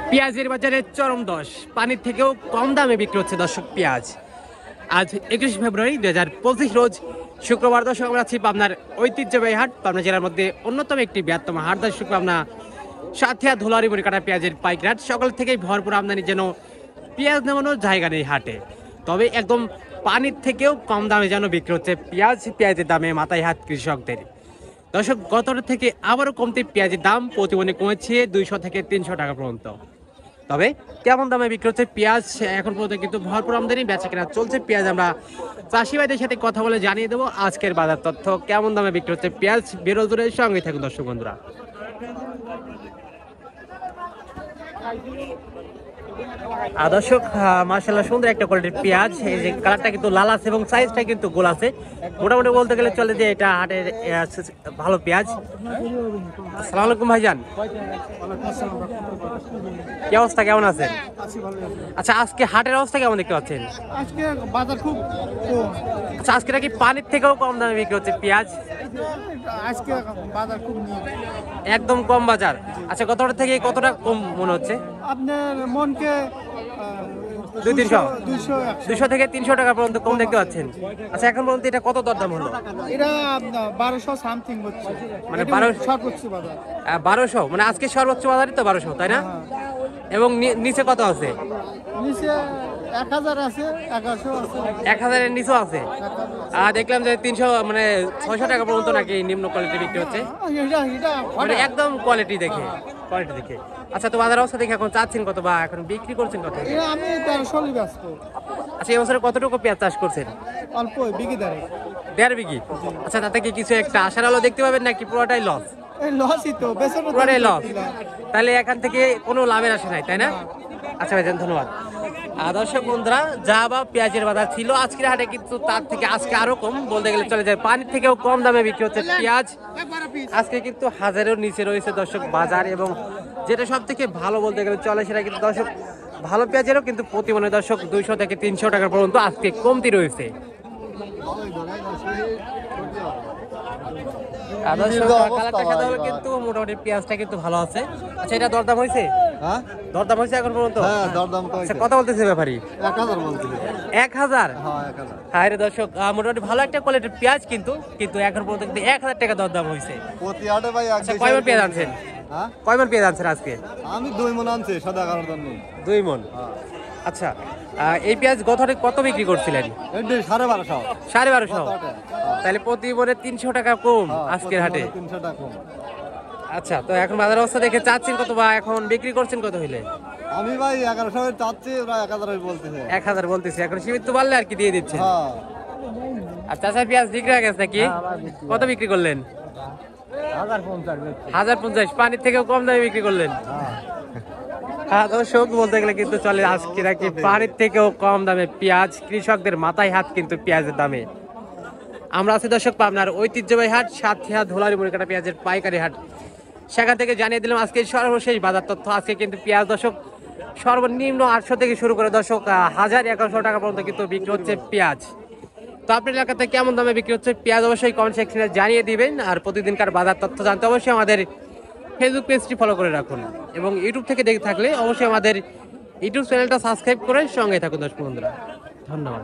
পেঁয়াজের বাজারে চরম দশ, পানির থেকেও কম দামে বিক্রি হচ্ছে দর্শক পেঁয়াজ। আজ 21 ফেব্রুয়ারি 2025 রোজ শুক্রবার। দর্শক আমরা আছি পাবনার ঐতিহ্যবাহী হাট, পাবনা জেলার মধ্যে অন্যতম একটি বৃহত্তম হাট দর্শক। পাবনা সাথিয়া ধুলারি কাটা পেঁয়াজের পাইকারি হাট, সকাল থেকেই ভরপুর আমদানি, যেন পেঁয়াজ নেওয়ানোর জায়গা নেই হাটে। তবে একদম পানির থেকেও কম দামে যেন বিক্রি হচ্ছে পেঁয়াজ। পেঁয়াজের দামে মাথায় হাত কৃষকদের। দর্শক গতর থেকে আবারও কমতে পেঁয়াজের দাম প্রতিমনে কমেছে 200 থেকে 300 টাকা পর্যন্ত। তবে কেমন দামে বিক্রি হচ্ছে পেঁয়াজ এখন পর্যন্ত কিন্তু ভরপুর আমদানি, বেচা কেনা চলছে পেঁয়াজ। আমরা চাষি ভাইদের সাথে কথা বলে জানিয়ে দেবো আজকের বাজার তথ্য, কেমন দামে বিক্রি হচ্ছে পেঁয়াজ। বেরোজুরের সঙ্গে থাকুন দর্শক বন্ধুরা। দর্শক মাশাআল্লাহ সুন্দর একটা কোয়ালিটির পেঁয়াজ। এই যে কালারটা কিন্তু লাল আছে এবং সাইজটা কিন্তু গোল আছে। মোটামুটি বলতে গেলে চলে যে এটা হাটের ভালো পেঁয়াজ। আসসালামু আলাইকুম ভাইজান, কি অবস্থা, কেমন আছেন? আচ্ছা, আজকে হাটের অবস্থা কেমন দেখতে পাচ্ছেন? আজকে বাজার খুব কম। আচ্ছা, আজকে নাকি পানির থেকেও কম দামে বিক্রি হচ্ছে পেঁয়াজ? আজকে বাজার খুব নিয়ে একদম কম বাজার। আচ্ছা, কতটা থেকে কতটা কম মনে হচ্ছে? আপনার মনকে 200 থেকে 300 টাকা পর্যন্ত কম দেখতে পাচ্ছেন। আচ্ছা, এখন পর্যন্ত এটা কত দরদাম হলো? এটা 1200 সামথিং হচ্ছে, মানে 1200 সর্বোচ্চ বাজার। 1200 মানে আজকে সর্বোচ্চ বাজারই তো 1200, তাই না? এবং নিচে কত আছে? নিচে 1000 আছে, 1100 আছে, 1000-এর নিচেও আছে। দেখলাম যে 300 মানে 600 টাকা পর্যন্ত নাকি নিম্ন কোয়ালিটি বিক্রি হচ্ছে, মানে একদম কোয়ালিটি দেখে। আচ্ছা, তো বাজার অবস্থা দেখে এখন চাচ্ছেন কত বা এখন বিক্রি করছেন কত? আমি 1300 ব্যস্ত। আচ্ছা, এই বছরে কতটুকু পেঁয়াজ চাষ করছেন? অল্প বিঘি দাঁড়ে 1.5 বিঘি। আচ্ছা, তাতে কি কিছু একটা আশার আলো দেখতে পাবেন নাকি পুরোটাই লস? লসই তো, বেচনের পুরোটাই লস। তাহলে এখান থেকে কোনো লাভের আশা নাই, তাই না? আচ্ছা ভাইজান, ধন্যবাদ। দর্শক বন্ধুরা, যা বা পেঁয়াজের বাজার ছিল আজকের হাটে, কিন্তু তার থেকে আজকে আরো কম বলতে গেলে চলে যায়। পানির থেকেও কম দামে বিক্রি হচ্ছে পেঁয়াজ। আজকে কিন্তু 1000-এর নিচে রয়েছে দর্শক বাজার, এবং যেটা সব থেকে ভালো বলতে গেলে চলে সেটা কিন্তু দর্শক ভালো পেঁয়াজেরও কিন্তু প্রতি মনে দর্শক 200 থেকে 300 টাকা পর্যন্ত আজকে কমতি রয়েছে। কিন্তু মোটামুটি পেঁয়াজটা কিন্তু ভালো আছে। আচ্ছা, এটা দরদাম হয়েছে? হ্যাঁ, দরদাম হয়েছে এখন পর্যন্ত? হ্যাঁ, দরদাম আচ্ছা, কত বলতেছে ব্যাপারী? 1000 বলছিল। 1000? হ্যাঁ, 1000। হ্যাঁ রে দর্শক, মোটামুটি ভালো একটা কোয়ালিটির পেঁয়াজ, কিন্তু এখন পর্যন্ত কিন্তু 1000 টাকা দরদাম হয়েছে। প্রতি হাটে ভাই আচ্ছা, কয়বার পেঁয়াজ আনছেন? হ্যাঁ, কয়বার পেঁয়াজ আনছেন আজকে? আমি 2 মণ আনছি সাদা কারোর জন্য। 2 মণ। আচ্ছা, এই পেঁয়াজ গত হাটে কত বিক্রি করছিলেন? এটা 1250। 1250? তাহলে প্রতি মনে 300 টাকা কম আজকের হাটে। 300 টাকা কম। আচ্ছা, তো এখন বাজার অবস্থা দেখে চাচ্ছেন কত বা এখন বিক্রি করছেন কত হইলে? আমি ভাই 1100 চাচ্ছি, ওরা 1000 বলতেছে। 1000 বলতেছে, এখন সীমিত বাড়লে আর কি দিয়ে দিচ্ছেন। হ্যাঁ। আর চাচা পেঁয়াজ বিক্রি হয়ে গেছে নাকি? কত বিক্রি করলেন? 1050। পানির থেকেও কম দামে বিক্রি করলেন। দর্শক বলতে গেলে কিন্তু চলে আজকে নাকি পানির থেকেও কম দামে পেঁয়াজ, কৃষকদের মাথায় হাত কিন্তু পেঁয়াজের দামে। আমরা আছি দর্শক পাবনার ঐতিহ্যবাহী হাট সাথিয়া ধুলারি কাটা পেঁয়াজের পাইকারি হাট, সেখান থেকে জানিয়ে দিলাম আজকে সর্বশেষ বাজার তথ্য। আজকে কিন্তু পেঁয়াজ দর্শক সর্বনিম্ন 800 থেকে শুরু করে দর্শক 1100 টাকা পর্যন্ত কিন্তু বিক্রি হচ্ছে পেঁয়াজ। তো আপনার এলাকাতে কেমন দামে বিক্রি হচ্ছে পেঁয়াজ অবশ্যই কমেন্ট সেকশনে জানিয়ে দিবেন। আর প্রতিদিনকার বাজার তথ্য জানতে অবশ্যই আমাদের ফেসবুক পেজটি ফলো করে রাখুন, এবং ইউটিউব থেকে দেখে থাকলে অবশ্যই আমাদের ইউটিউব চ্যানেলটা সাবস্ক্রাইব করে সঙ্গে থাকুন দর্শক বন্ধুরা। ধন্যবাদ।